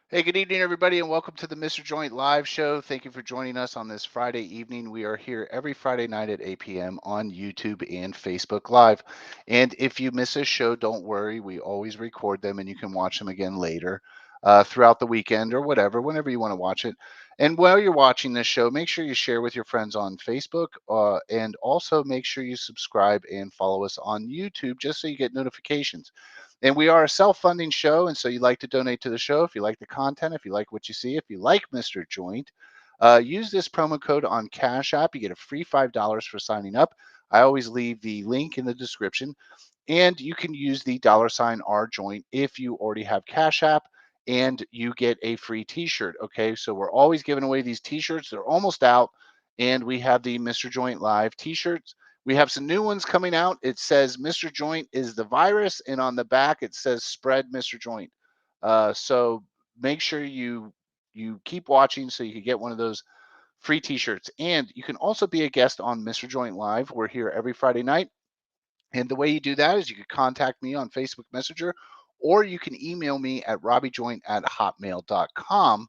Hey, good evening, everybody, and welcome to the Mr. Joint live show. Thank you for joining us on this Friday evening. We are here every Friday night at 8 p.m. on YouTube and Facebook Live. And if you miss a show, don't worry. We always record them and you can watch them again later throughout the weekend or whatever, whenever you want to watch it. And while you're watching this show, make sure you share with your friends on Facebook and also make sure you subscribe and follow us on YouTube just so you get notifications. And we are a self-funding show, and so you like to donate to the show if you like the content, if you like what you see, if you like Mr. Joint, use this promo code on Cash App. You get a free $5 for signing up. I always leave the link in the description, and you can use the $ R Joint if you already have Cash App, and you get a free T-shirt. Okay, so we're always giving away these T-shirts. They're almost out, and we have the Mr. Joint Live T-shirts. We have some new ones coming out. It says Mr. Joint is the virus, and on the back it says spread Mr. Joint. So make sure you keep watching so you can get one of those free T-shirts. And you can also be a guest on Mr. Joint Live. We're here every Friday night. And the way you do that is you can contact me on Facebook Messenger, or you can email me at robbiejoint@hotmail.com.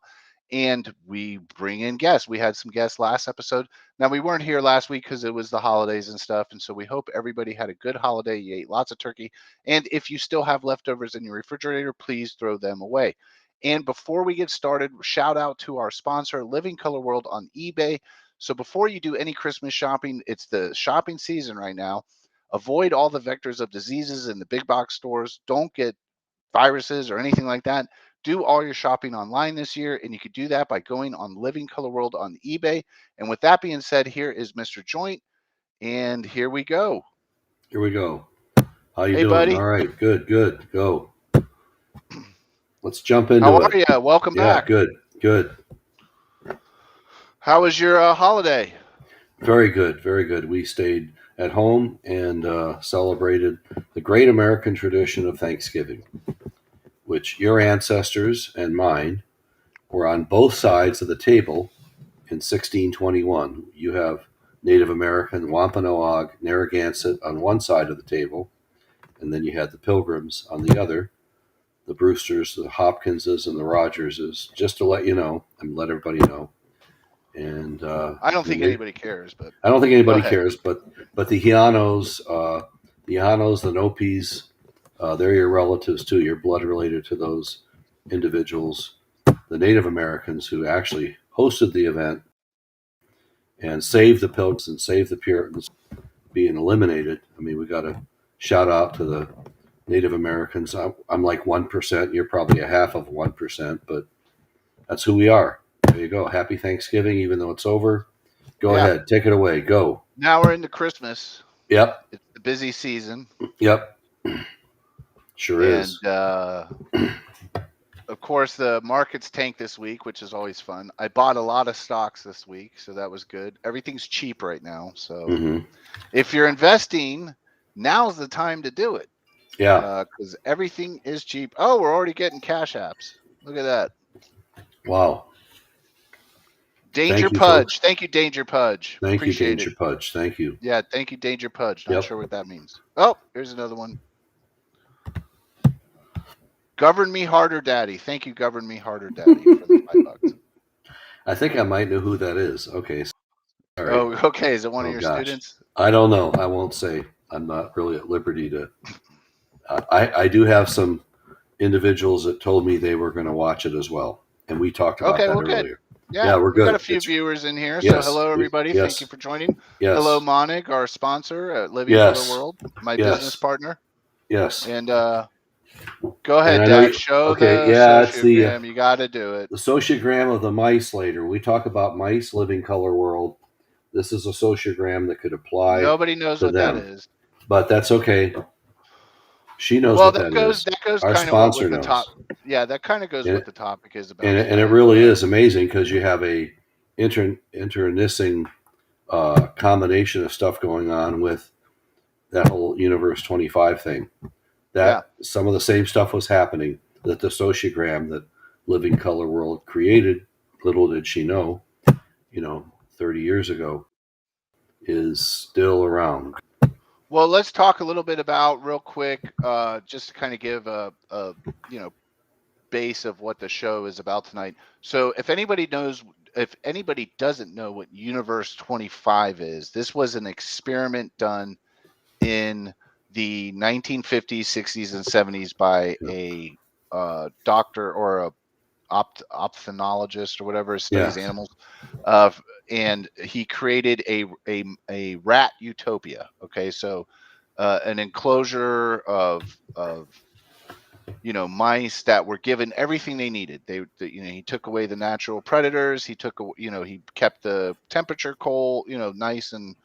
And we bring in guests. We had some guests last episode. Now, we weren't here last week because it was the holidays and stuff. And so we hope everybody had a good holiday. You ate lots of turkey. And if you still have leftovers in your refrigerator, please throw them away. And before we get started, shout out to our sponsor, Living Color World on eBay. So before you do any Christmas shopping, it's the shopping season right now. Avoid all the vectors of diseases in the big box stores. Don't get viruses or anything like that. Do all your shopping online this year, and you could do that by going on Living Color World on eBay. And with that being said, here is Mr. Joint, and here we go. Here we go. How you Hey, doing? buddy, All right, good. Go. Let's jump how into are it. you? Welcome Yeah, back. good. How was your holiday? Very good. We stayed at home and celebrated the great American tradition of Thanksgiving, which your ancestors and mine were on both sides of the table in 1621. You have Native American Wampanoag, Narragansett on one side of the table, and then you had the Pilgrims on the other, the Brewsters, the Hopkinses, and the Rogerses, just to let you know and let everybody know. And I don't think anybody cares, but I don't think go anybody ahead. cares, but the Hianos, the Nopis, they're your relatives too. You're blood related to those individuals. The Native Americans who actually hosted the event and saved the Pilgrims and saved the Puritans being eliminated. I mean, we got to shout out to the Native Americans. I'm like 1%. You're probably a half of 1%, but that's who we are. There you go. Happy Thanksgiving, even though it's over. Go Yeah, ahead. Take it away. Go. now we're into Christmas. Yep. It's the busy season, Yep. Sure and is. of course, the markets tanked this week, which is always fun. I bought a lot of stocks this week, so that was good. Everything's cheap right now, so Mm-hmm. if you're investing, now's the time to do it Yeah. because everything is cheap. Oh, we're already getting cash apps. Look at that. Wow. Danger Thank you, folks. Pudge. Thank you, Danger Pudge. Thank you, Appreciate it. Danger Pudge. Thank you. Yeah, thank you, Danger Pudge. Not Yep. sure what that means. Oh, here's another one. Govern Me Harder Daddy. Thank you, Govern Me Harder Daddy, for the $5. I think I might know who that is. Okay. Sorry. Oh, okay. Is it one of Oh, your gosh. students? I don't know. I won't say. I'm not really at liberty to. I do have some individuals that told me they were going to watch it as well. And we talked about Okay, that well, good. earlier. Yeah, Yeah, we're we got a good. few It's viewers in here. So, yes, hello, everybody. Thank you yes, for joining. Hello, yes, Monig, our sponsor at Living Color yes, World, my business yes, partner. yes. And go And ahead, I know Dad. you. Show Okay, the yeah, it's sociogram. You got to do it. the sociogram of the mice later. We talk about mice living color world. This is a sociogram that could apply Nobody knows to what that them, is. but that's okay. She knows Well, what that that goes is. that goes Our kind of what sponsor with the top. knows, Yeah, that kind of goes and what it, the topic is and about it, and it tonight. really is amazing because you have a internecine combination of stuff going on with that whole Universe 25 thing. Yeah. That some of the same stuff was happening that the sociogram that Living Color World created, little did she know, 30 years ago, is still around. Well, let's talk a little bit about real quick, just to kind of give a you know base of what the show is about tonight. So if anybody doesn't know what Universe 25 is, this was an experiment done in the 1950s, 60s, and 70s by Yeah. a doctor or a ophthalmologist or whatever studies Yeah. animals, and he created a rat utopia. Okay, so an enclosure of mice that were given everything they needed. He took away the natural predators. He kept the temperature cold, nice and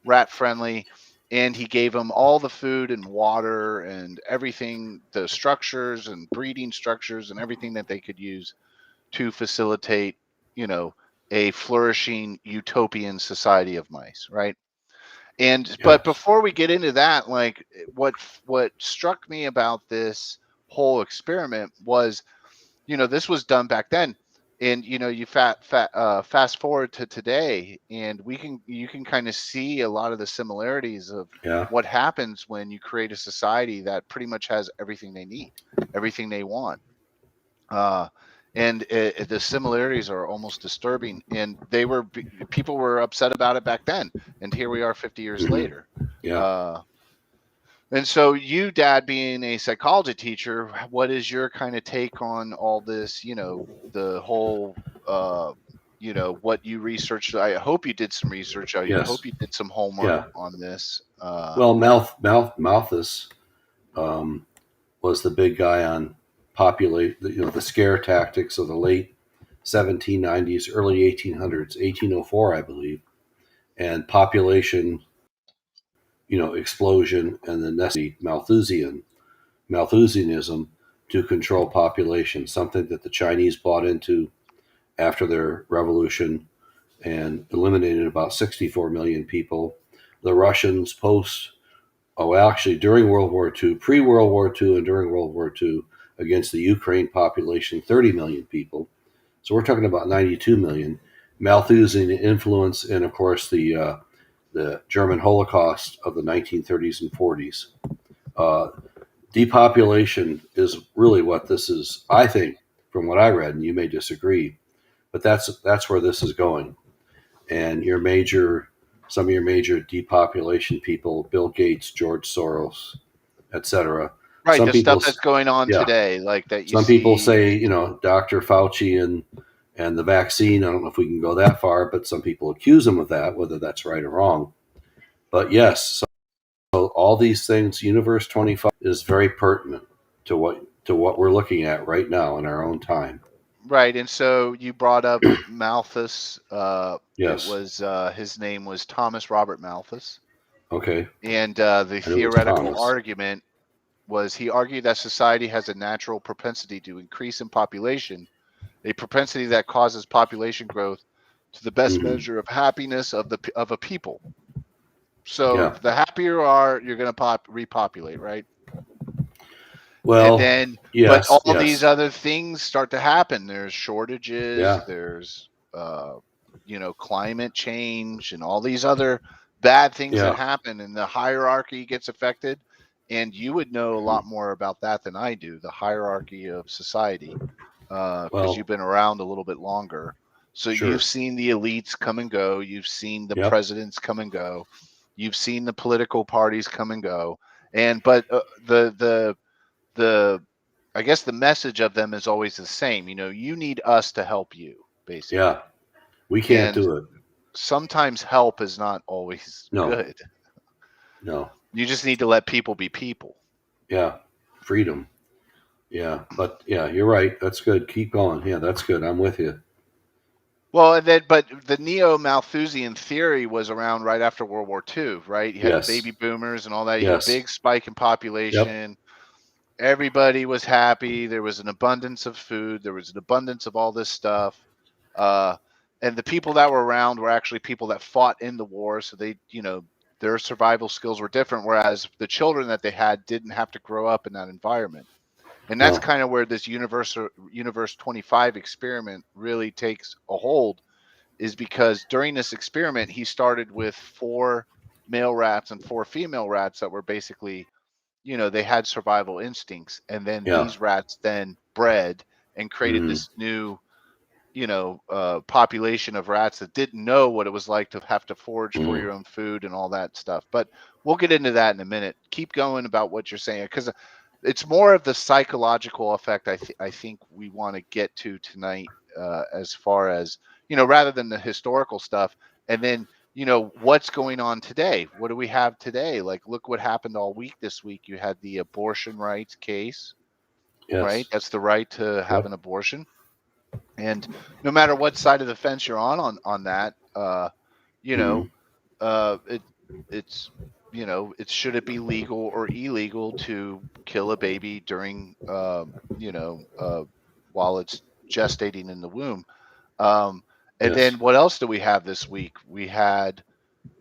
rat friendly, and he gave them all the food and water and everything, the structures and breeding structures and everything that they could use to facilitate, you know, a flourishing utopian society of mice, right? And but Yes. before we get into that, like what struck me about this whole experiment was, this was done back then, and you fast forward to today, and you can kind of see a lot of the similarities of Yeah. what happens when you create a society that pretty much has everything they need, everything they want. uh, and the similarities are almost disturbing. And people were upset about it back then, and here we are 50 years Hmm. later. Yeah. Uh, and so, you, Dad, being a psychology teacher, what is your kind of take on all this? The whole, what you researched. I hope you did some research. I Yes. hope you did some homework Yeah. on this. Well, Malthus um, was the big guy on the scare tactics of the late 1790s, early 1800s, 1804, I believe, and population, explosion and the necessity Malthusianism to control population, something that the Chinese bought into after their revolution and eliminated about 64 million people. The Russians actually during World War II, pre World War II, and during World War II against the Ukraine population, 30 million people. So we're talking about 92 million. Malthusian influence, and of course the German Holocaust of the 1930s and 40s. Uh, Depopulation is really what this is. I think, from what I read, and you may disagree, but that's where this is going. And some of your major depopulation people, Bill Gates, George Soros, etc. Right, Some the stuff people, that's going on yeah, today, like that you some people see. say, Dr. Fauci and the vaccine. I don't know if we can go that far, but some people accuse him of that, whether that's right or wrong. But yes, so all these things, Universe 25 is very pertinent to what we're looking at right now in our own time. Right, and so you brought up Malthus. It Yes. was his name was Thomas Robert Malthus, Okay. and the I knew it was theoretical Thomas. argument was he argued that society has a natural propensity to increase in population, a propensity that causes population growth to the best Hmm. measure of happiness of a people. So Yeah. the happier you are, you're going to repopulate, right? And Well, then, but yes, all these yes. other things start to happen. There's shortages, Yeah. there's climate change, and all these other bad things that Yeah. happen, and the hierarchy gets affected. And you would know a Mhm. lot more about that than I do, the hierarchy of society, because you've Well, been around a little bit longer. So you've sure. seen the elites come and go, you've seen the Yep. presidents come and go, you've seen the political parties come and go, and but the I guess the message of them is always the same. You need us to help you, basically. Yeah. We can't And do it. sometimes help is not always No. good. No. You just need to let people be people. Yeah. Freedom. Yeah. But yeah, you're right. That's good. Keep going. Yeah, that's good. I'm with you. Well, and then, but the neo-Malthusian theory was around right after World War II, right? You had the Yes. baby boomers and all that. You had a Yes. big spike in Yep. population. Everybody was happy. There was an abundance of food. There was an abundance of all this stuff. Uh, and the people that were around were actually people that fought in the war. So their survival skills were different. Whereas the children that they had didn't have to grow up in that environment. And that's No. kind of where this universe 25 experiment really takes a hold, is because during this experiment, he started with 4 male rats and 4 female rats that were basically, they had survival instincts, and then Yeah. these rats then bred, and created Mm-hmm. this new, population of rats that didn't know what it was like to have to forage for Mm-hmm. your own food and all that stuff. But we'll get into that in a minute. Keep going about what you're saying, because it's more of the psychological effect I think we want to get to tonight, as far as, rather than the historical stuff. And then, what's going on today. What do we have today? Like, look what happened all week this week. You had the abortion rights case, right? Yes. That's the right to have Yep. an abortion. And no matter what side of the fence you're on that, you Mm-hmm. know, it it's it should it be legal or illegal to kill a baby during, while it's gestating in the womb. And Yes. then what else do we have this week? We had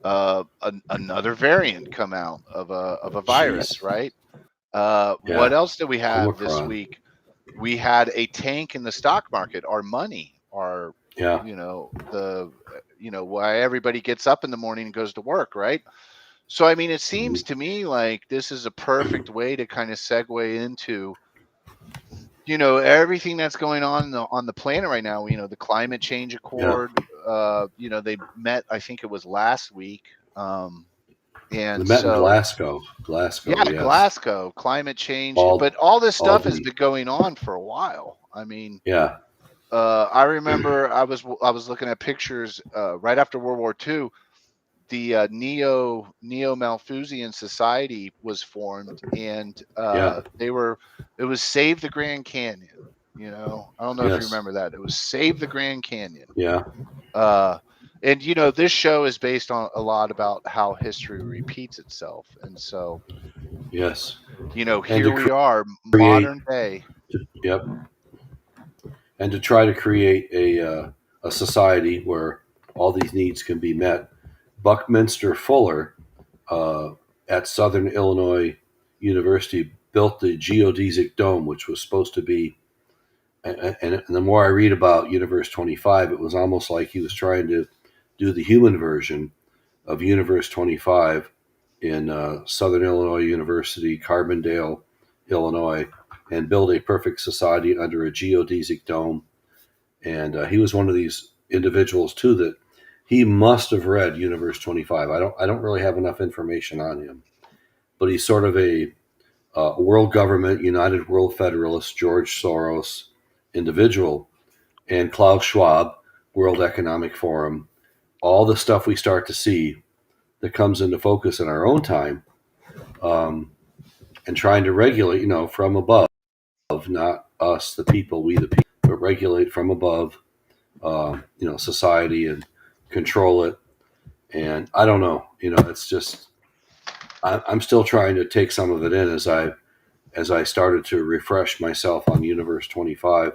another variant come out of a virus, Jeez. right? What Yeah. else do we have this Omicron. week? We had a tank in the stock market. Our money, our, Yeah. why everybody gets up in the morning and goes to work, right? So I mean, it seems Mm-hmm. to me like this is a perfect way to kind of segue into, everything that's going on the planet right now. The climate change Yeah. accord. They met. I think it was last week. Um, They and met in so Glasgow. Glasgow. yeah, Yes. Glasgow, cllimate change. All. But all this All stuff has the. been going on for a while. I mean, Yeah. I remember I was looking at pictures, right after World War II. The Neo Malthusian Society was formed, and Yeah. it was Save the Grand Canyon. I don't know if you Yes. remember that. It was Save the Grand Canyon. Yeah. Uh, and this show is based on a lot about how history repeats itself, and so Yes. And here to we are, create. modern day. Yep. And to try to create a society where all these needs can be met. Buckminster Fuller uh, at Southern Illinois University built the geodesic dome, which was supposed to be. And the more I read about Universe 25, it was almost like he was trying to do the human version of Universe 25 in Southern Illinois University, Carbondale, Illinois, and build a perfect society under a geodesic dome. And he was one of these individuals too that he must have read Universe 25. I don't really have enough information on him, but he's sort of a world government, United World Federalist, George Soros individual, and Klaus Schwab, World Economic Forum. All the stuff we start to see that comes into focus in our own time, um, and trying to regulate, from above, not us, the people, we the people, but regulate from above, society and control it. And I don't know, it's just I'm still trying to take some of it in as I started to refresh myself on Universe 25,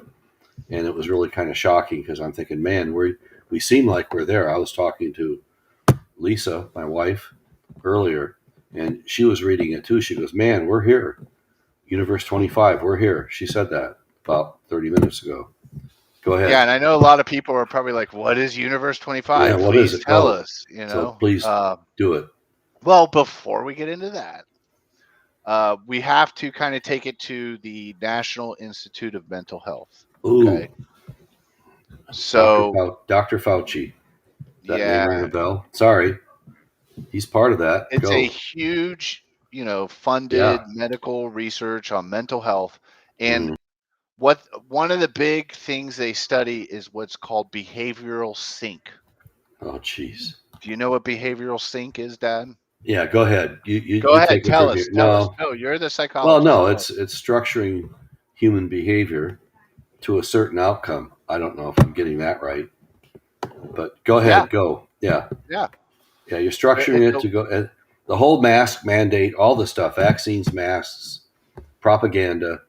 and it was really kind of shocking because I'm thinking, man, we seem like we're there. I was talking to Lisa, my wife, earlier, and she was reading it too. She goes, "Man, we're here. Universe 25, we're here." She said that about 30 minutes ago. Go Yeah, ahead. and I know a lot of people are probably like, "What is Universe Yeah, 25? what is Please it? tell Go. us." So please do it. Well, before we get into that, we have to kind of take it to the National Institute of Mental Health. Ooh, Okay, so Dr. Fauci. That name rang a yeah, bell. Sorry, he's part of that. it's a Go. huge, Yeah. funded medical research on mental health. And Mm. one of the big things they study is what's called behavioral sync. Oh, jeez. Do you know what behavioral sync is, Dad? Yeah, go ahead. You Go you ahead, take it tell from us, here. tell us. No, No, you're the well, psychologist. no. Tell us. It's structuring human behavior to a certain outcome. I don't know if I'm getting that right, but go Yeah, ahead. Go. Yeah, yeah. yeah. You're structuring It's it to go. The whole mask mandate, all the stuff, vaccines, masks, propaganda,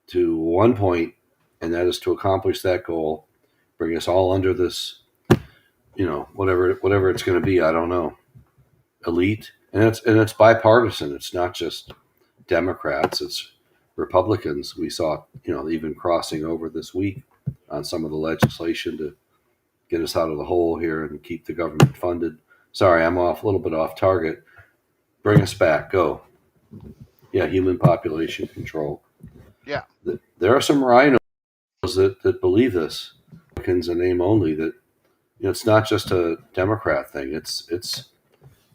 to one point, and that is to accomplish that goal, bring us all under this, whatever it's going to be. I don't know. Elite, and it's bipartisan. It's not just Democrats. It's Republicans. We saw, even crossing over this week on some of the legislation to get us out of the hole here and keep the government funded. Sorry, I'm a little bit off target. Bring us back. Go. Yeah, human population control. yeah. There are some rhinos those that believe this, Republicans in name only, that it's not just a Democrat thing. It's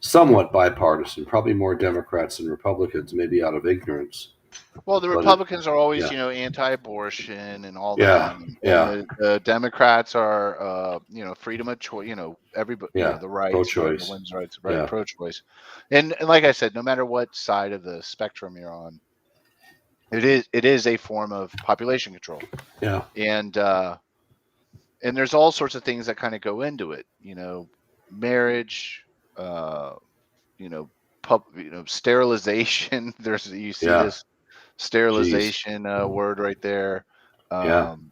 somewhat bipartisan, probably more Democrats than Republicans, maybe out of ignorance. Well, the But it, Republicans are always, yeah, anti-abortion and all that, yeah, and yeah, the Democrats are, freedom of choice. Everybody, yeah, the rights, the pro-choice. women's rights, right, Yeah, pro-choice, and like I said, no matter what side of the spectrum you're on, it is a form of population control, yeah, and there's all sorts of things that kind of go into it. Marriage, uh, you know, sterilization. You see yeah. this Jeez. sterilization word right there. Yeah, Um,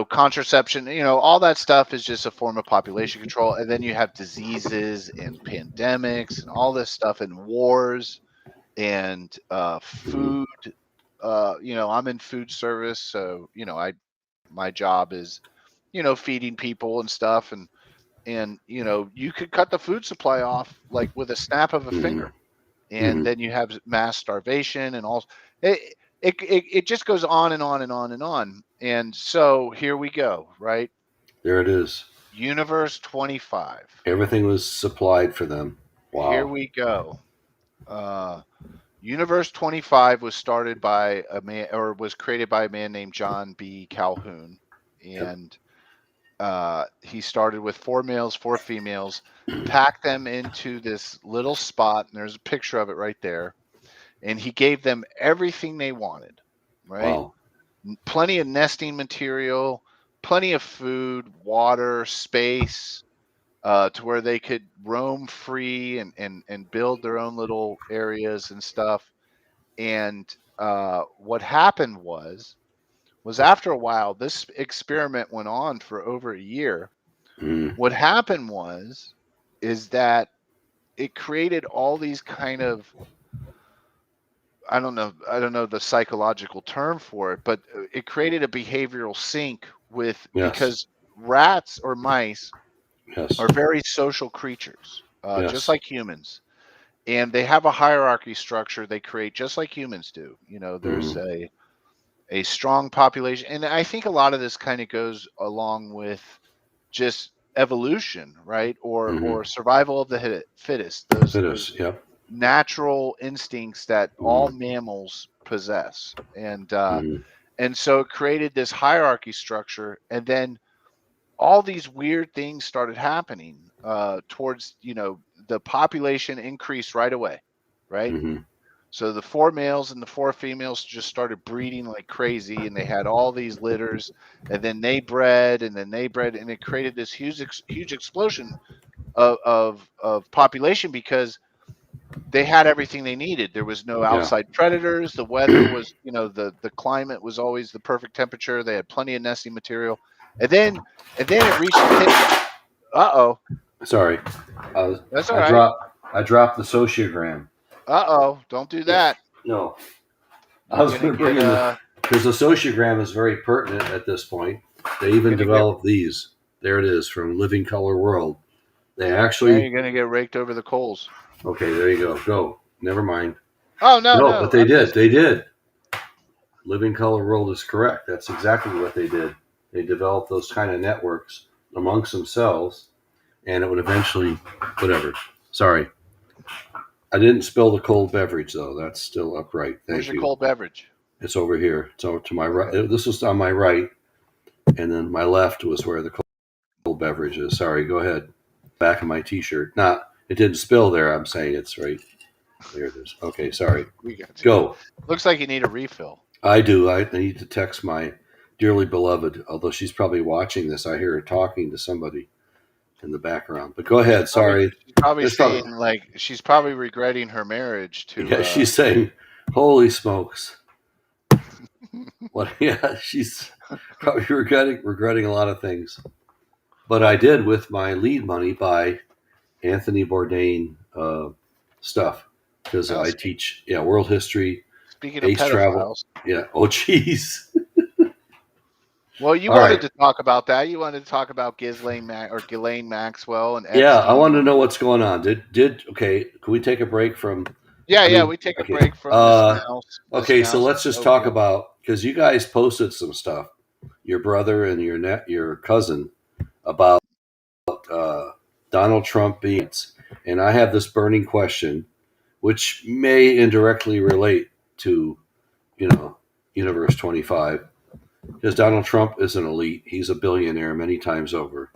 Contraception, all that stuff is just a form of population control. And then you have diseases and pandemics and all this stuff and wars and mm-hmm. food. I'm in food service, so my job is feeding people and stuff, and you could cut the food supply off like with a snap of a Mm-hmm. finger, and Mm-hmm. then you have mass starvation and all. It just goes on and on and on and on. And so here we go, right? There it is. Universe 25. Everything was supplied for them. Here Wow. we go. Uh, Universe 25 was started by a man, or was created by a man named John B. Calhoun, Yep. and he started with 4 males, 4 females, packed them into this little spot, and there's a picture of it right there. And he gave them everything they wanted, right? Wow. Plenty of nesting material, plenty of food, water, space, to where they could roam free and build their own little areas and stuff. And what happened was after a while, this experiment went on for over a year. Mm-hmm. What happened is that it created all these kind of, I don't know the psychological term for it, but it created a behavioral sync with, Yes. because rats or mice Yes. are very social creatures, just Yes. like humans, and they have a hierarchy structure they create just like humans do. There's Mm-hmm. a strong population, and I think a lot of this kind of goes along with just evolution, right? Or Mm-hmm. survival of the fittest. Those Fittest. Yep. natural instincts that all Mm-hmm. mammals possess, Mm-hmm. and so it created this hierarchy structure, and then all these weird things started happening towards the population increased right away, right? Mm-hmm. So the 4 males and the 4 females just started breeding like crazy, and they had all these litters, and then they bred, and then they bred, and it created this huge explosion of population because they had everything they needed. There was no Yeah. outside predators. The weather was, the climate was always the perfect temperature. They had plenty of nesting material, and then it reached a tip. Uh-oh. Sorry. That's all I right. dropped. I dropped the sociogram. Uh-oh. Don't do Yeah. that. No. I You're was gonna going to bring get in the because the sociogram is very pertinent at this point. They you're even gonna get developed these. There it is from Living Color World. They now actually. you're gonna get raked over the coals. Okay, there you go. Go. Never mind. Oh no, No, but no. they I'm did. just They did. Living Color World is correct. That's exactly what they did. They developed those kind of networks amongst themselves, and it would eventually, whatever. Sorry, I didn't spill the cold beverage though. That's still upright. where's Thank your you. cold beverage? It's over here. It's over to my right. Okay. This was on my right, and then my left was where the cold beverage is. Sorry. Go ahead. Back of my T-shirt. Not. It didn't spill there. I'm saying it's right there. It is. Okay. Sorry. We got you. Go. Looks like you need a refill. I do. I need to text my dearly beloved, although she's probably watching this. I hear her talking to somebody in the background. But go She's ahead. probably Sorry. she's probably There's saying, probably, like, she's probably regretting her marriage to yeah, she's saying, holy smokes. What? Yeah, she's probably regretting a lot of things. But I did with my lead money buy Anthony Bourdain stuff because well, I teach, world history, speaking of ace travel. pedophiles. Yeah. Oh, geez. Well, you All wanted right. to talk about that. You wanted to talk about Ghislaine Maxwell and Yeah, I wanted Epstein. to know what's going on. Did okay? Can we take a break from? Yeah, I yeah. mean, We take a okay. break from this mouse. This Okay. So mouse let's just talk ordeal. about because you guys posted some stuff. your brother and your cousin about Donald Trump being, and I have this burning question, which may indirectly relate to you know Universe 25, because Donald Trump is an elite. He's a billionaire many times over,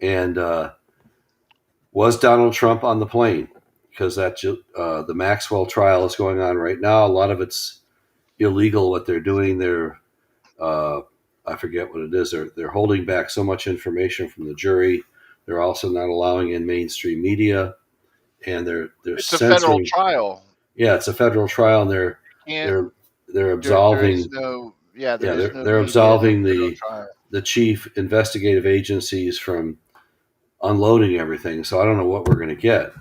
and was Donald Trump on the plane? Because the Maxwell trial is going on right now. A lot of it's illegal what they're doing. Uh, I forget what it is. They're holding back so much information from the jury. They're also not allowing in mainstream media, and they're It's a federal censoring. trial. Yeah, it's a federal trial, and Can't they're they're there is absolving. no yeah, there Yeah, is they're no they're media in the absolving federal trial. the chief investigative agencies from unloading everything. So I don't know what we're going to get.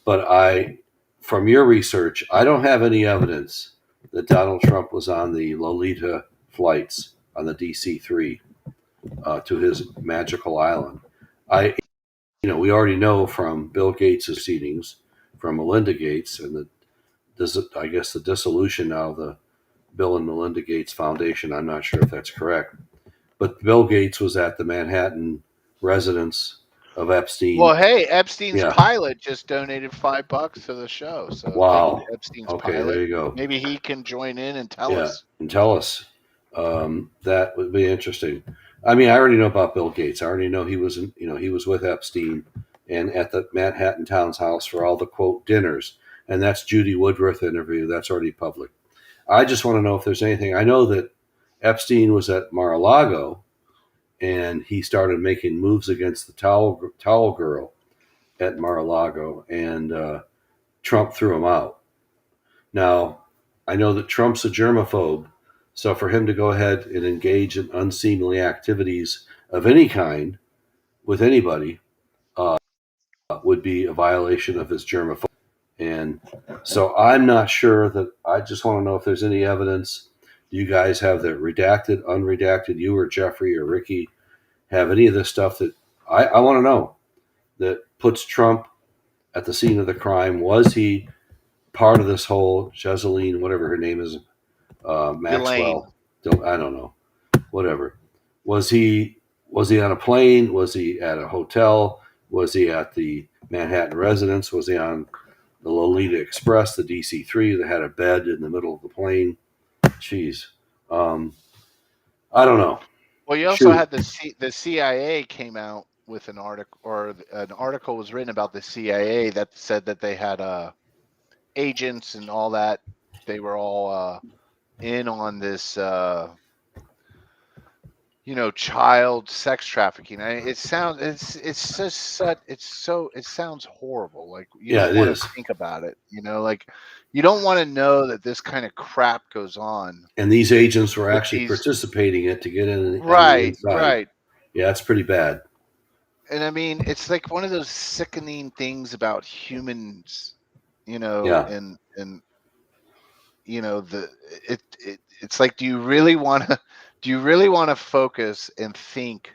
But from your research, I don't have any evidence that Donald Trump was on the Lolita flights on the DC-3 to his magical island. We already know from Bill Gates' proceedings, from Melinda Gates, and I guess the dissolution now of the Bill and Melinda Gates Foundation. I'm not sure if that's correct, but Bill Gates was at the Manhattan residence of Well, Epstein. hey, Epstein's Yeah. pilot just donated $5 to the show. So thank you to Wow. Epstein's Okay, there pilot. you go. Maybe he can join in and tell Yeah, us. and tell us. That would be interesting. I mean, I already know about Bill Gates. I already know he was with Epstein and at the Manhattan Townhouse for all the quote dinners. And that's Judy Woodruff interview. That's already public. I just want to know if there's anything. I know that Epstein was at Mar-a-Lago and he started making moves against the towel girl at Mar-a-Lago, and Trump threw him out. Now, I know that Trump's a germaphobe, so for him to go ahead and engage in unseemly activities of any kind with anybody would be a violation of his germaphobe. And so I'm not sure that. I just want to know if there's any evidence. Do you guys have the redacted, unredacted? You or Jeffrey or Ricky have any of this stuff that I want to know that puts Trump at the scene of the crime? Was he part of this whole Jezeline, whatever her name is, Elaine. Maxwell? I don't know. Whatever. Was he was he on a plane? Was he at a hotel? Was he at the Manhattan residence? Was he on the Lolita Express, the DC-3 that had a bed in the middle of the plane? Jeez. Um, I don't know. Well, you also Shoot. had the CIA came out with an article, or an article was written about the CIA that said that they had agents and all that. They were all in on this, child sex trafficking. It sounds it's just such it sounds horrible. Like you Yeah, don't it want to is. think about it. Like you don't want to know that this kind of crap goes on And these agents were with actually these. participating in it to get in on the Right, inside. right. Yeah, it's pretty bad. And I mean, it's like one of those sickening things about humans, Yeah, and the it's like, do you really want to do you really want to focus and think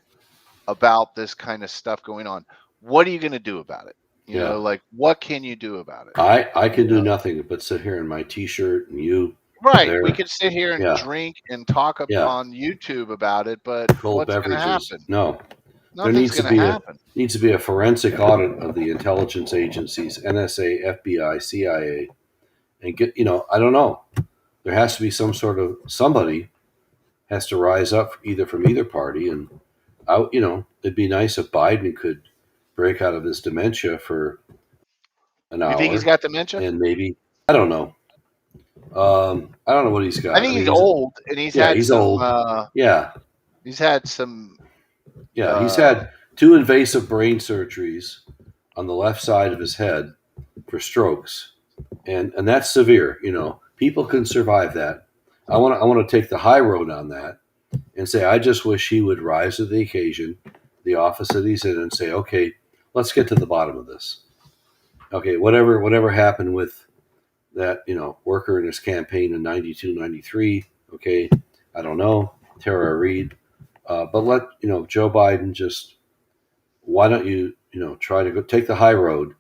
about this kind of stuff going on? What are you going to do about it? yeah. Like what can you do about it? I You can do know? nothing but sit here in my T-shirt and you Right. We there. could sit here and Yeah, drink and talk yeah. on YouTube about it, but Cold what's going to beverages. happen? No, there Nothing's going to happen. needs to be a forensic audit of the intelligence agencies, NSA, FBI, CIA, and get. I don't know. There has to be somebody has to rise up either from either party, and it'd be nice if Biden could break out of his dementia for an You think he's hour, got dementia? and maybe I don't know. I don't know what he's I got. I think mean, he's old and yeah, he's old. Yeah, he's had some yeah, he's uh had two invasive brain surgeries on the left side of his head for strokes, and that's severe. People can survive that. I want to take the high road on that and say I just wish he would rise to the occasion, the office that he's in, and say, okay, let's get to the bottom of this. Okay, whatever happened with that worker in his campaign in 92, 93. Okay, I don't know, Tara Reid, but let Joe Biden just, why don't you try to go take the high road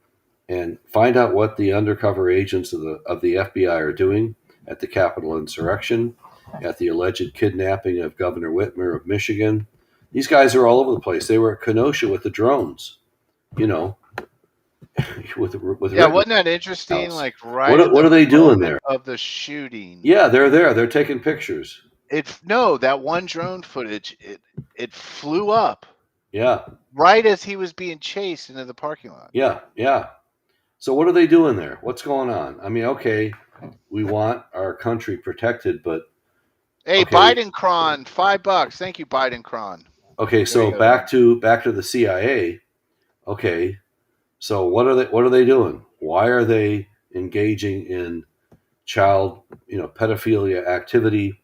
and find out what the undercover agents of the FBI are doing at the Capitol insurrection, at the alleged kidnapping of Governor Whitmer of Michigan. These guys are all over the place. They were at Kenosha with the drones, you know, with Yeah, wasn't Rittenhouse. that interesting? Like right at What the are they doing moment there? of the shooting, Yeah, they're there. They're taking pictures. no, that one drone footage, it flew up Yeah, right as he was being chased into the parking lot. yeah, yeah. So what are they doing there? What's going on? I mean, okay, we want our country protected, but Hey, okay, Biden Cron, $5. Thank you, Biden Cron. okay. There you So go, man. back to the CIA. Okay, so what are they doing? Why are they engaging in child pedophilia activity?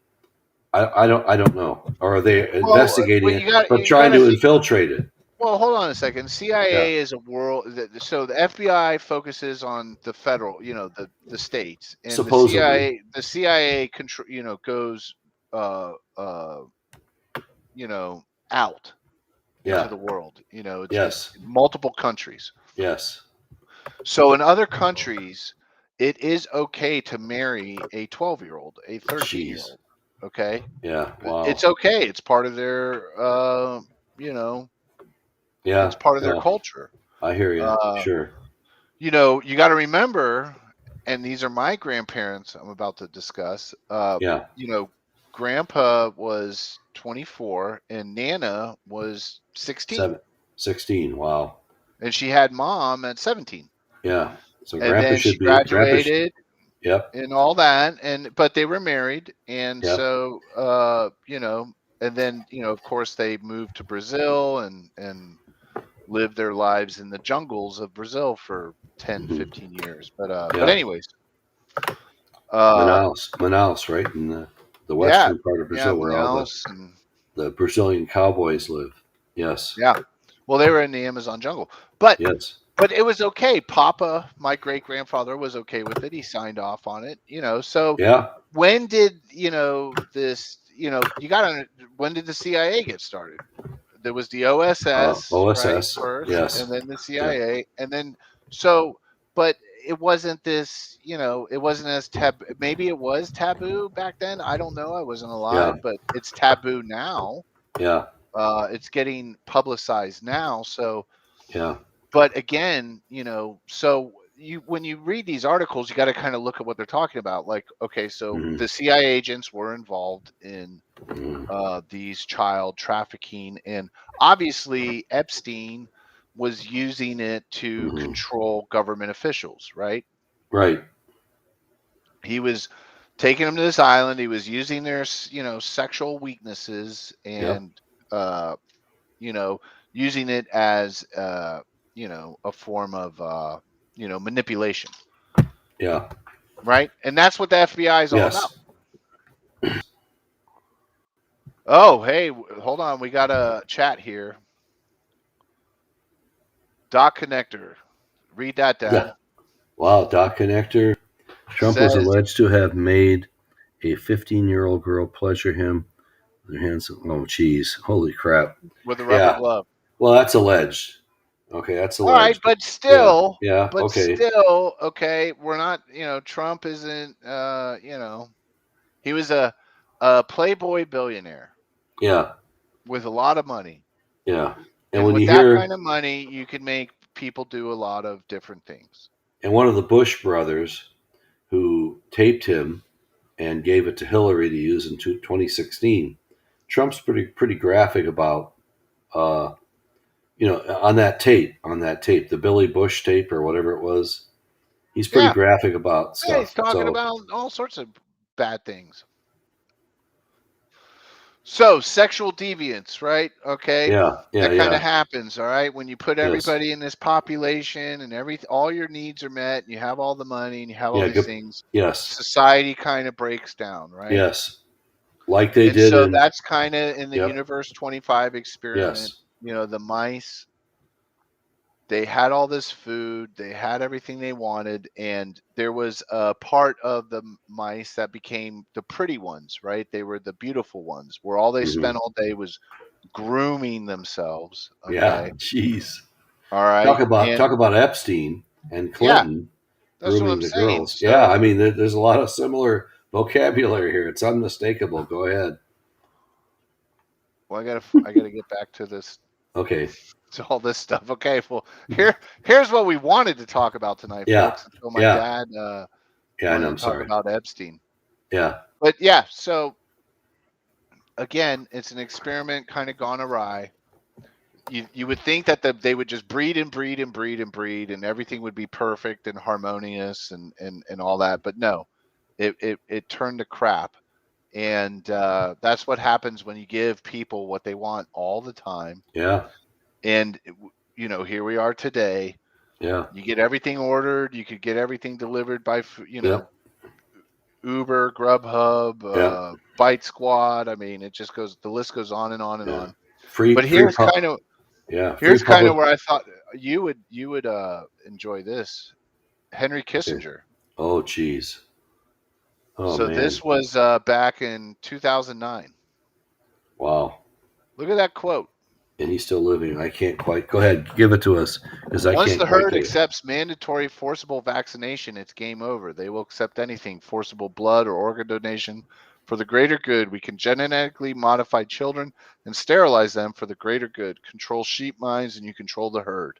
I don't know. Or are they Well, investigating it but you trying got to to think. infiltrate it? Well, hold on a second. Yeah, CIA is a world. So the FBI focuses on the federal, the states, and supposedly. The CIA control, goes, uh, uh, out into Yeah. the world. It's Yes. multiple countries. Yes. So in other countries, it is okay to marry a 12-year-old, a 13-year-old. Jeez. Okay, Yeah. it's Wow. okay. It's part of their, you know, it's Yeah. part of their Yeah. culture. I hear you. Uh, Sure. you got to remember, and these are my grandparents I'm about to discuss. Yeah. You know, Grandpa was 24 and Nana was 16, Seven. 16. Wow. and she had Mom at 17. Yeah. So And grandpa then she should be grandpa. graduated Yep. and all that, but they were married, and Yep. so and then of course they moved to Brazil and lived their lives in the jungles of Brazil for 10, Hmm. 15 years. But Yeah. anyways, uh Manaus, right in the yeah, western part of yeah, Brazil, where all Manaus, and the Brazilian cowboys live. Yes. yeah. Well, they were in the Amazon jungle. But Yes. but it was okay. Papa, my great grandfather, was okay with it. He signed off on it. So Yeah. when did this? You got to. When did the CIA get started? There was the OSS, right, OSS. first, Yes. and then the Yeah. CIA, and then so. But it wasn't this. It wasn't as taboo. Maybe it was taboo back then. I don't know. I wasn't Yeah. alive, but it's taboo now. Yeah. It's getting publicized now. So, Yeah. but again, so when you read these articles, you got to kind of look at what they're talking about. Like, okay, so Hmm. the CIA agents were involved in Hmm. these child trafficking, and obviously Epstein was using it to Hmm. control government officials, right? Right. He was taking them to this island. He was using their, sexual weaknesses Yep. and, you know, using it as, a form of, manipulation, Yeah. right? And that's what the FBI is all about. Yes. Oh, hey, hold on. We got a chat here. Dot Connector. Read that, Yeah. Dad. Wow. Dot connector. Trump was Says alleged to have made a 15-year-old girl pleasure him. Their hands. Oh, geez. Holy crap. with a rubber Yeah. glove. Well, that's alleged. Okay, that's All right, alleged. Yeah. Yeah. but Okay. still, okay, we're not, Trump isn't, he was a playboy billionaire Yeah. with a lot of money. Yeah. And And when with you that hear kind of money, you can make people do a lot of different things. and one of the Bush brothers who taped him and gave it to Hillary to use in 2016. Trump's pretty graphic about uh, on that tape, the Billy Bush tape or whatever it was. He's pretty Yeah. graphic about Yeah, he's stuff. talking So about all sorts of bad things. So, sexual deviance, right? Okay. yeah, yeah, That kind of yeah, happens, all right? When you put yes, everybody in this population and all your needs are met, and you have all the money and you have all yeah, these good, things, yes, society kind of breaks down, right? yes, like they And did so in that's kind of in the yep, Universe 25 experiment. yes, The mice, they had all this food, they had everything they wanted, and there was a part of the mice that became the pretty ones, right? They were the beautiful ones, where all they hmm, spent all day was grooming themselves. yeah, Okay. jeez. All right. And Talk about Epstein and yeah, Clinton that's what grooming I'm the saying. girls. Yeah, I mean, there's a lot of similar vocabulary here. It's unmistakable. Go ahead. Well, I gotta get back to this Okay. to all this stuff. Okay, well here's what we wanted to talk about tonight, Yeah. folks. Until my Yeah. dad Yeah. I know. wanted I'm to talk sorry. about Epstein. Yeah. But yeah, so again, it's an experiment kind of gone awry. You would think that they would just breed and breed and breed and breed, and everything would be perfect and harmonious and all that. But no, it turned to crap, and that's what happens when you give people what they want all the time. Yeah. And here we are today. Yeah. You get everything ordered. You could get everything delivered by Yep. Uber, Grubhub, Yeah. Bite Squad. I mean, it just goes. The list goes on and on and Yeah. on. Free. But Free. Free here's kind of public. where I thought you would enjoy this. Henry Okay. Kissinger. Oh, geez. Oh, So man. this was back in 2009. Wow. Look at that quote. And he's still living. I can't quite. Go ahead. Give it to us because I Once can't the quite herd get it. accepts mandatory forcible vaccination, it's game over. They will accept anything, forcible blood or organ donation for the greater good. We can genetically modify children and sterilize them for the greater good. Control sheep minds and you control the herd.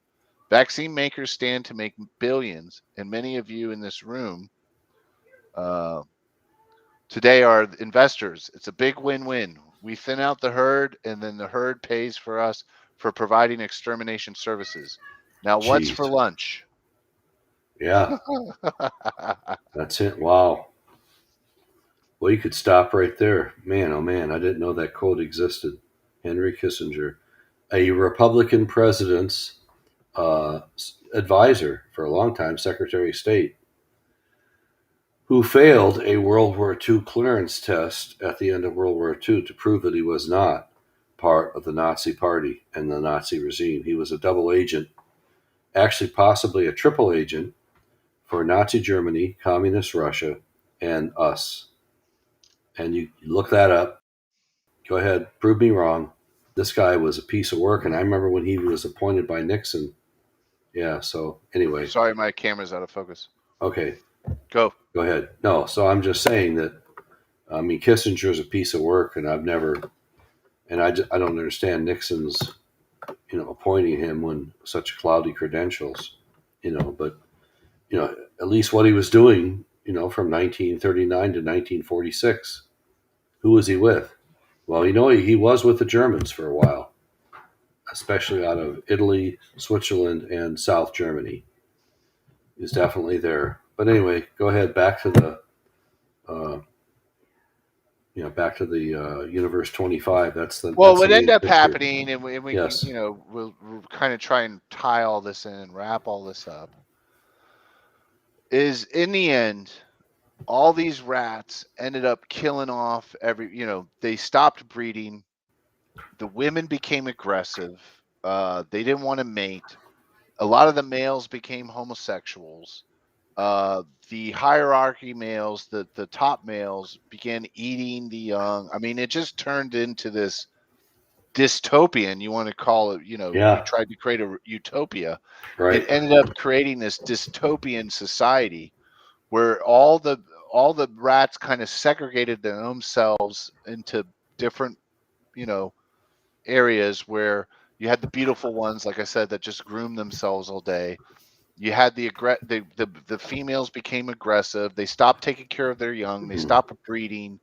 Vaccine makers stand to make billions, and many of you in this room uh, today are investors. It's a big win-win. We thin out the herd, and then the herd pays for us for providing extermination services. Now, what's for Jeez. lunch? Yeah. That's it. Wow. Well, you could stop right there. Man, oh man, I didn't know that quote existed. Henry Kissinger, a Republican president's advisor for a long time, Secretary of State, who failed a World War II clearance test at the end of World War II to prove that he was not part of the Nazi Party and the Nazi regime. He was a double agent, actually, possibly a triple agent for Nazi Germany, Communist Russia, and us. And you look that up. Go ahead, prove me wrong. This guy was a piece of work, and I remember when he was appointed by Nixon. Yeah. So anyway, Sorry, my camera's out of focus. okay, Go. go ahead. No, so I'm just saying that I mean Kissinger is a piece of work, and I've never, and I don't understand Nixon's appointing him when such cloudy credentials, but at least what he was doing, from 1939 to 1946. Who was he with? Well, he was with the Germans for a while, especially out of Italy, Switzerland, and South Germany. Is definitely there. But anyway, go ahead. Uh, back to the Universe 25. Well, That's the what ended main up picture. happening, and we can, Yes. we'll kind of try and tie all this in and wrap all this up, is in the end, all these rats ended up killing off they stopped breeding. The women became aggressive. They didn't want to mate. A lot of the males became homosexuals. The hierarchy males, the top males, began eating the young. I mean, it just turned into this dystopian. You want to call it? You Yeah. tried to create a utopia. It Right. ended up creating this dystopian society where all the rats kind of segregated their own selves into different, you know, areas where you had the beautiful ones, like I said, that just groom themselves all day. You had the females became aggressive. They stopped taking care of their young. They Mhm. stopped breeding.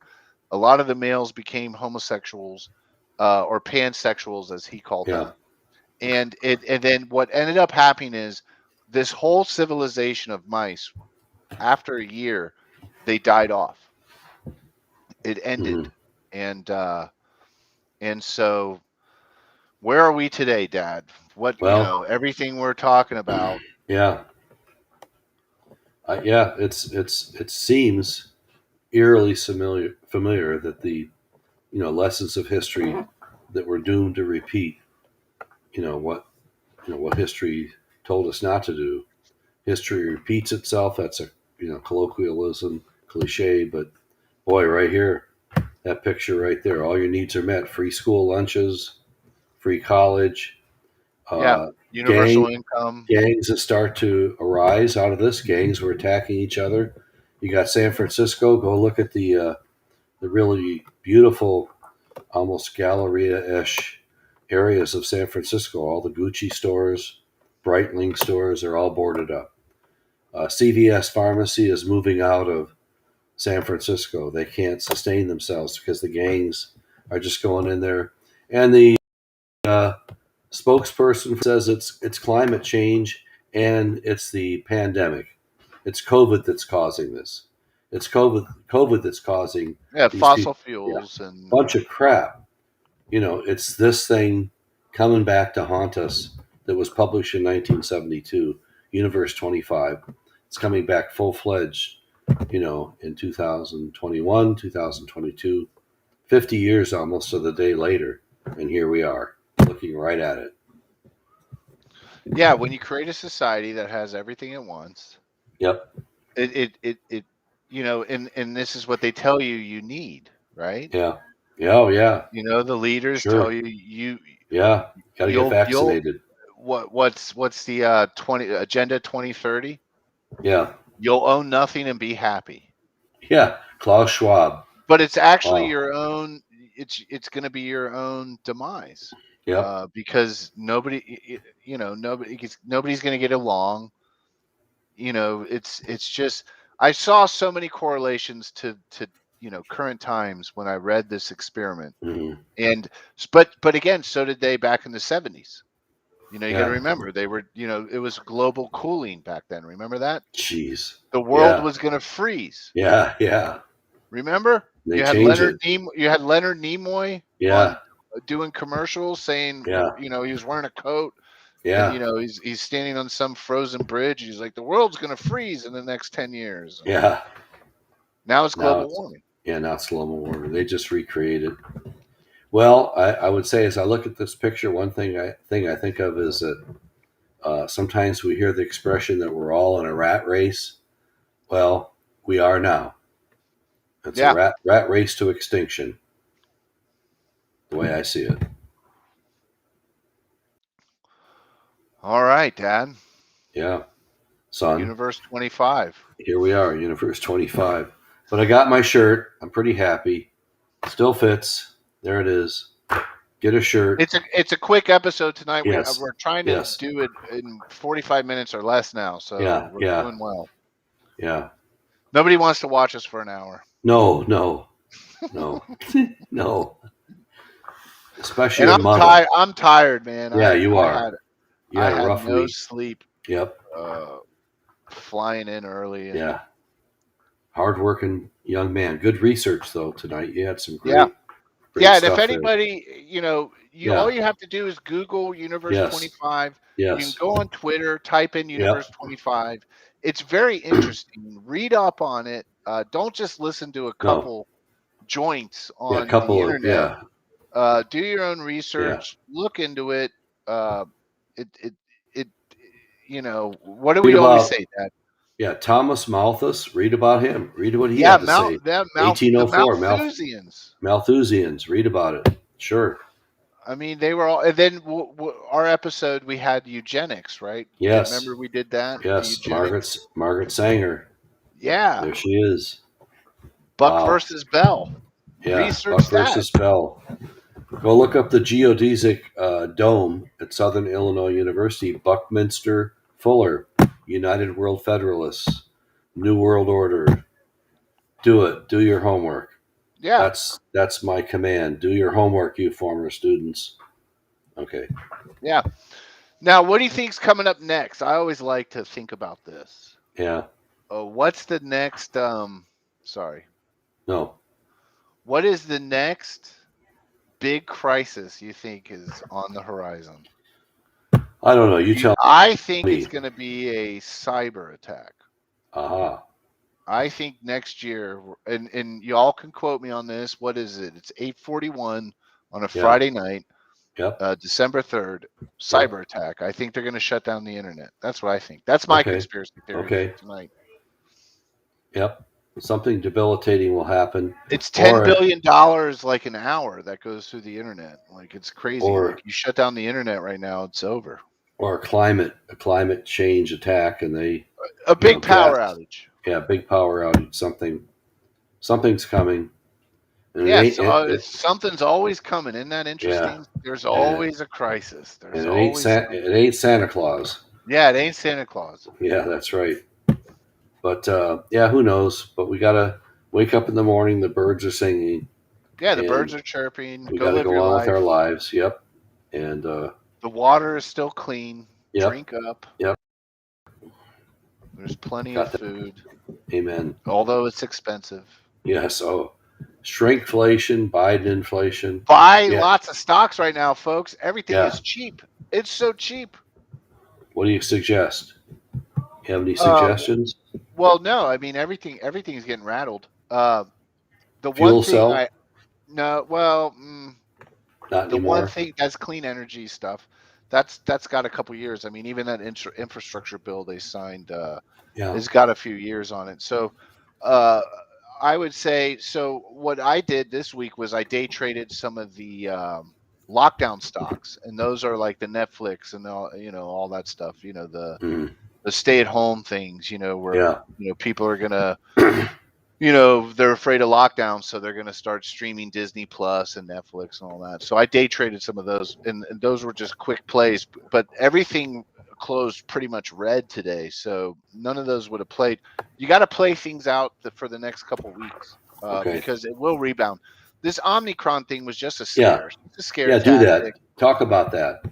A lot of the males became homosexuals, or pansexuals, as he called Yeah. them. And then what ended up happening is this whole civilization of mice, after a year, they died off. It Hmm. ended, and so where are we today, Dad? Well, Everything we're talking about. yeah. Yeah. It seems eerily familiar that the lessons of history that we're doomed to repeat. What what history told us not to do. History repeats itself. That's a colloquialism, cliche, but boy, right here, that picture right there, all your needs are met: free school lunches, free college, Yeah, uh, gang universal income. gangs that start to arise out of this. Gangs were attacking each other. You got San Francisco. Go look at the really beautiful, almost Galleria-ish areas of San Francisco. All the Gucci stores, Breitling stores are all boarded up. CVS Pharmacy is moving out of San Francisco. They can't sustain themselves because the gangs are just going in there. And the uh, spokesperson says it's climate change and it's the pandemic. It's COVID that's causing this. It's COVID that's causing Yeah, these people. fossil Yeah, fuels and bunch of crap. It's this thing coming back to haunt us that was published in 1972, Universe 25. It's coming back full fledged, in 2021, 2022, 50 years almost to the day later. And here we are looking right at it. yeah, when you create a society that has everything at once, Yep. it and this is what they tell you you need, right? Yeah. Yeah. Oh, yeah. The leaders tell Sure. you Yeah. Got to get you'll vaccinated. what's the 20 agenda 2030? Yeah. You'll own nothing and be happy. Yeah. Klaus Schwab. But it's actually Wow. your own. It's going to be your own demise, Yep. because nobody's going to get along. It's just I saw so many correlations to current times when I read this experiment, Hmm. and but again, so did they back in the 70s. You got to Yeah. remember they were it was global cooling back then. Remember that Jeez. the world Yeah. was going to freeze. Yeah. Yeah. Remember, They change it. You had Leonard Nimoy on Yeah. doing commercials saying, Yeah. he was wearing a coat, and Yeah. he's standing on some frozen bridge. He's like, the world's going to freeze in the next 10 years, and Yeah. now it's Now global it's, warming. yeah, now it's global warming. They just recreated. Well, I would say as I look at this picture, one thing I think of is that sometimes we hear the expression that we're all in a rat race. Well, we are now. It's a Yeah. rat race to extinction, the way I see it. All right, Dad. Yeah, son. Universe 25. Here we are, Universe 25. But I got my shirt. I'm pretty happy. Still fits. There it is. Get a shirt. It's a quick episode tonight. Yes. We're trying to Yes. do it in 45 minutes or less now, so Yeah. we're Yeah. doing well. Yeah. Nobody wants to watch us for an hour. No. No. No. No. Especially And a I'm mother. tired. I'm tired, man. Yeah, I you I are. had You I had a had rough no week. sleep. Yep. Uh, Flying in early, and Yeah. Hardworking young man. Good research though tonight. You had some yeah, great yeah. And if stuff there. anybody, you all Yeah. you have to do is Google Universe Yes. 25. You can Yes. go on Twitter, type in Universe Yep. 25. It's very interesting. Read up on it. Don't just listen to a No. couple joints Yeah. A on the couple of internet. yeah. Do your own Yeah. research. Look into it. Uh, it it it. What do Read we always about say, Dad? yeah, Thomas Malthus. Read about him. Read what he Yeah, had to say. The 1804. Malthusians. Malthusians. Read about it. Sure. I mean, they were all. And then our episode, we had eugenics, right? Yes. Remember we did that, the Yes. eugenics. Margaret Sanger. Yeah, There she is. Buck Wow. versus Bell. Yeah. Buck Research that. versus Bell. Go look up the geodesic dome at Southern Illinois University. Buckminster Fuller, United World Federalists, New World Order. Do it. Do your homework. Yeah, That's my command. Do your homework, you former students. Okay. yeah. Now, what do you think's coming up next? I always like to think about this. Yeah. What's the next? Sorry. No. What is the next big crisis you think is on the horizon? I don't know. You tell I think it's me. going to be a cyber attack. Aha. I think next year, and y'all can quote me on this. What is it? It's 8:41 on a Yeah. Friday night, Yep. December 3rd. Yep. Cyber attack. I think they're going to shut down the internet. That's what I think. That's my Okay. conspiracy theory Okay. tonight. Yep. Something debilitating will happen, It's $10 or billion like an hour that goes through the internet. Like it's crazy. Like or you shut down the internet right now, it's over. or a climate change attack, and they A big power gas. outage. Yeah, big power outage. Something's coming, and it Yes, ain't it, it something's always coming. Isn't that yeah, interesting? There's and always a crisis. and There's always it something. ain't Santa Claus. Yeah, it ain't Santa Claus. Yeah, that's right. But yeah, who knows? But we gotta wake up in the morning. The birds are singing, Yeah, the birds and are chirping. we Go got to live go your on with our life. lives. Yep. And The water is still clean. yep, Drink up. yep. There's plenty of Got that. food, Amen. although it's expensive. Yes. Oh, shrinkflation, Biden inflation. Buy Yeah. lots of stocks right now, folks. Everything Yeah. is cheap. It's so cheap. What do you suggest? You have any Uh, suggestions? well, no, I mean everything's getting rattled. The one Fuel thing cell? no, well, Not the one anymore. thing that's clean energy stuff. That's got a couple years. I mean, even that infrastructure bill they signed Yeah. has got a few years on it. So, uh, I would say so. What I did this week was I day traded some of the lockdown stocks, and those are like the Netflix and all all that stuff. Mm, The stay at home things. Where yeah. people are gonna they're afraid of lockdown, so they're going to start streaming Disney Plus and Netflix and all that. So I day traded some of those, and those were just quick plays. But everything closed pretty much red today, so none of those would have played. You got to play things out for the next couple weeks Okay. because it will rebound. This Omicron thing was just a Yeah. scare. It's a scare Yeah. Do that. tactic. Talk about that.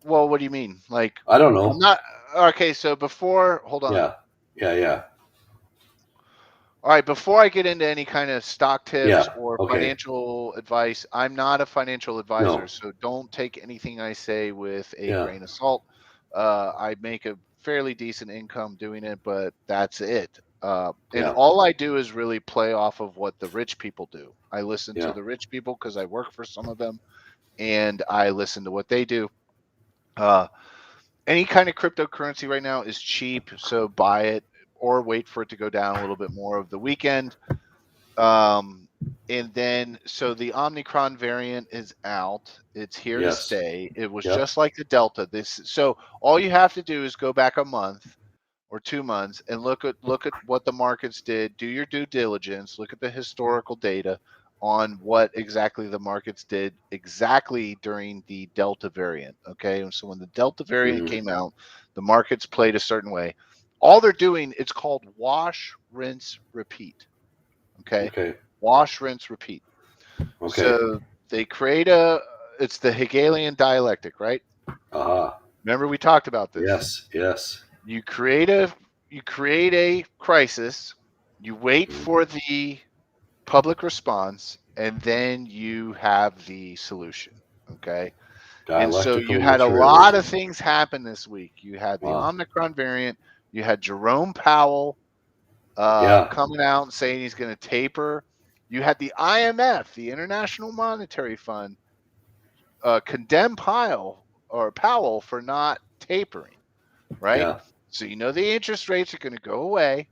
Well, what do you mean? Like, I don't I'm know. not okay. So before, hold on. Yeah. Yeah. Yeah. All right, before I get into any kind of stock tips Yeah. or Okay. financial advice, I'm not a financial advisor, No. so don't take anything I say with a Yeah. grain of salt. I make a fairly decent income doing it, but that's it. And Yeah. all I do is really play off of what the rich people do. I listen to Yeah. the rich people because I work for some of them, and I listen to what they do. Uh, any kind of cryptocurrency right now is cheap, so buy it or wait for it to go down a little bit more of the weekend. um, and then, so the Omicron variant is out. It's here to Yes. stay. It was Yep. just like the Delta. So all you have to do is go back a month or 2 months and look at what the markets did. Do your due diligence. Look at the historical data on what exactly the markets did exactly during the Delta variant. Okay, and so when the Delta variant Hmm. came out, the markets played a certain way. All they're doing, it's called wash, rinse, repeat. Okay. Okay. Wash, rinse, repeat. Okay. So they create it's the Hegelian dialectic, right? Aha. Remember we talked about this. Yes. Yes. You create a you create a crisis, you wait Mm. for the public response, and then you have the solution. Okay. And so you Dialectical had a lot of materialism. things happen this week. You had the Wow. Omicron variant, you had Jerome Powell Yeah. coming out and saying he's going to taper. You had the IMF, the International Monetary Fund, condemn Powell for not tapering, right? Yeah. So the interest rates are going to go away.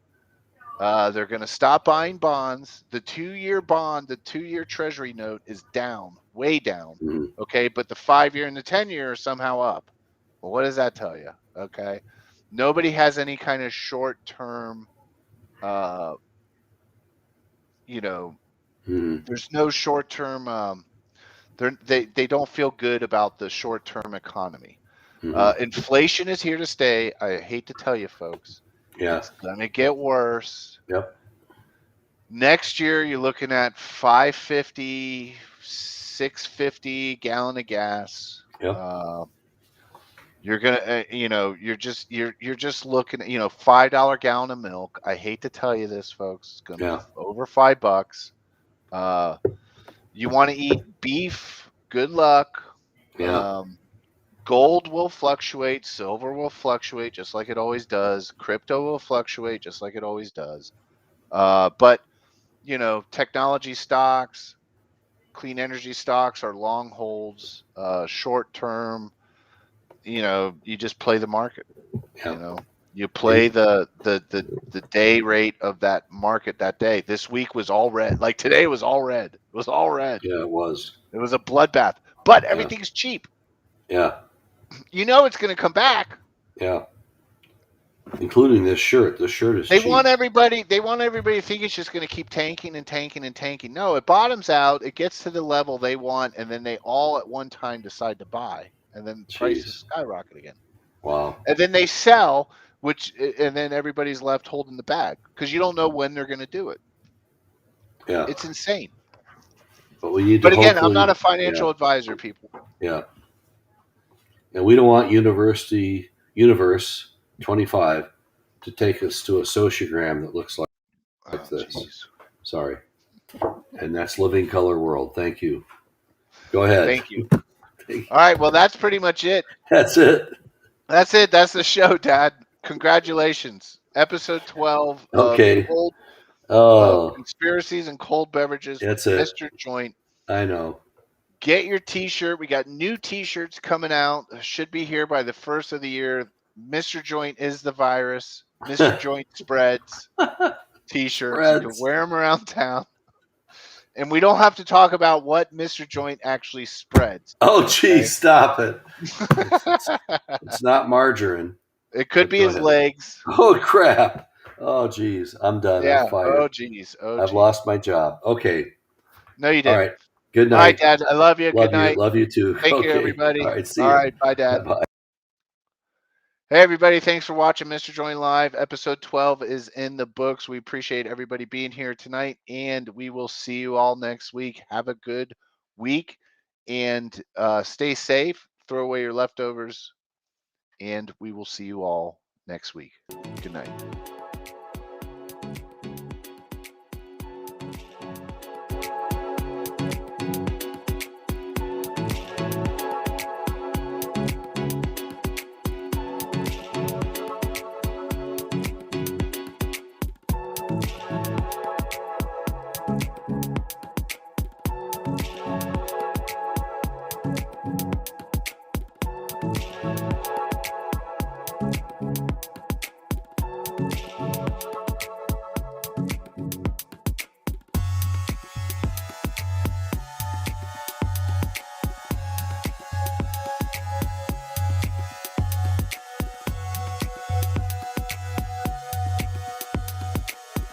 They're going to stop buying bonds. The 2-year bond, the 2-year Treasury note is down, way down. Mm. Okay, but the 5-year and the 10-year are somehow up. Well, what does that tell you? Okay, nobody has any kind of short-term uh, you know Mm. there's no short term they don't feel good about the short term economy. Hmm. Inflation is here to stay. I hate to tell you folks, Yeah. it's gonna get worse. Yep. Next year you're looking at 550, 650 gallon of gas. Yep. uh, you're gonna you're just looking at $5 gallon of milk. I hate to tell you this, folks, it's gonna be Yeah. over $5. uh You want to eat beef? Good luck. Yeah. Um, Gold will fluctuate. Silver will fluctuate just like it always does. Crypto will fluctuate just like it always does. But technology stocks, clean energy stocks are long holds. Short term, you just play the market. Yeah. You know, you In, play the day rate of that market that day. This week was all red. Like today was all red. It was all red. yeah. It was. It was a bloodbath, but Yeah. everything's cheap. Yeah. You know it's going to come back. Yeah. including this shirt. This shirt is They cheap. want everybody. They want everybody to think it's just going to keep tanking and tanking and tanking. No, it bottoms out. It gets to the level they want, and then they all at one time decide to buy, and then prices Jeez. skyrocket again. Wow. And then they sell, and then everybody's left holding the bag because you don't know when they're going to do it. Yeah. It's insane. But we need to But again, I'm not hopefully, a yeah, financial advisor, people. yeah. And we don't want Universe 25 to take us to a sociogram that looks like Oh, this. jeez. Sorry. And that's Living Color World. Thank you. Go ahead. Thank you. All right. Well, that's pretty much it. That's it. That's it. That's the show, Dad. Congratulations. Episode 12 of Okay. Cold Oh, Conspiracies and Cold Beverages with that's it. Mr. Joynt. I know. Get your t-shirt. We got new t-shirts coming out. Should be here by the first of the year. Mr. Joynt is the virus. Mr. Joynt spreads t-shirts. You can Spreads. wear them around town. And we don't have to talk about what Mr. Joynt actually spreads. Oh, geez, stop it. Okay? It's not margarine. It could But be go his ahead. legs. Oh, crap. Oh, geez. I'm done. Yeah. I'm fired. Oh, geez. Oh, I've geez. lost my job. Okay. No, you All didn't. right. Good All right, night. Dad. I love you. Good Love you. night. Love you too. Thank you, Okay. everybody. All right. See All you. right. Bye, Dad. Bye. Hey, everybody. Thanks for watching Mr. Join Live. Episode 12 is in the books. We appreciate everybody being here tonight, and we will see you all next week. Have a good week, and stay safe. Throw away your leftovers, and we will see you all next week. Good night.